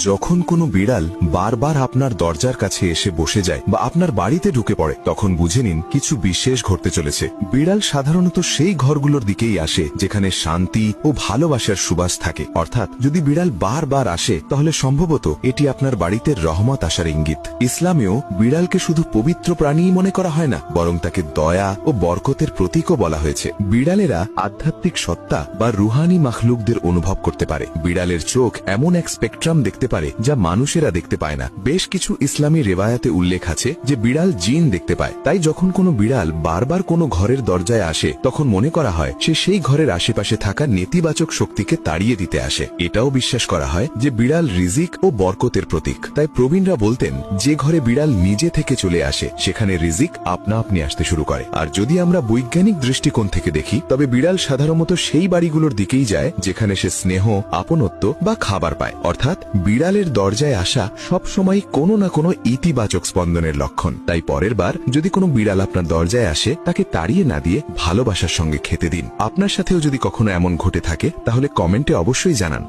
যখন কোনো বিড়াল বারবার আপনার দরজার কাছে এসে বসে যায় বা আপনার বাড়িতে ঢুকে পড়ে তখন বুঝে নিন কিছু বিশেষ ঘটতে চলেছে। বিড়াল সাধারণত সেই ঘরগুলোর দিকেই আসে যেখানে শান্তি ও ভালোবাসার সুবাস থাকে। অর্থাৎ যদি বিড়াল বারবার আসে তাহলে সম্ভবত এটি আপনার বাড়িতে রহমত আসার ইঙ্গিত। ইসলামেও বিড়ালকে শুধু পবিত্র প্রাণীই মনে করা হয় না, বরং তাকে দয়া ও বরকতের প্রতীকও বলা হয়েছে। বিড়ালেরা আধ্যাত্মিক সত্তা বা রুহানি মাখলুকদের অনুভব করতে পারে। বিড়ালের চোখ এমন এক স্পেকট্রাম দেখতে পারে যা মানুষেরা দেখতে পায় না। বেশ কিছু ইসলামী রেওয়ায়াতে উল্লেখ আছে যে বিড়াল জিন দেখতে পায়। তাই যখন কোনো বিড়াল বারবার কোনো ঘরের দরজায় আসে তখন মনে করা হয় সে সেই ঘরের আশেপাশে থাকা নেতিবাচক শক্তিকে তাড়িয়ে দিতে আসে। এটাও বিশ্বাস করা হয় যে বিড়াল রিজিক ও বরকতের প্রতীক। তাই প্রবীণরা বলতেন যে ঘরে বিড়াল নিজে থেকে চলে আসে সেখানে রিজিক আপনা আপনি আসতে শুরু করে। আর যদি আমরা বৈজ্ঞানিক দৃষ্টিকোণ থেকে দেখি তবে বিড়াল সাধারণত সেই বাড়িগুলোর দিকেই যায় যেখানে সে স্নেহ, আপনত্ব বা খাবার পায়। অর্থাৎ বিড়ালের দরজায় আসা সবসময় কোনো না কোনো ইতিবাচক স্পন্দনের লক্ষণ। তাই পরের বার যদি কোনো বিড়াল আপনার দরজায় আসে তাকে তাড়িয়ে না দিয়ে ভালোবাসার সঙ্গে খেতে দিন। আপনার সাথেও যদি কখনো এমন ঘটে থাকে তাহলে কমেন্টে অবশ্যই জানান।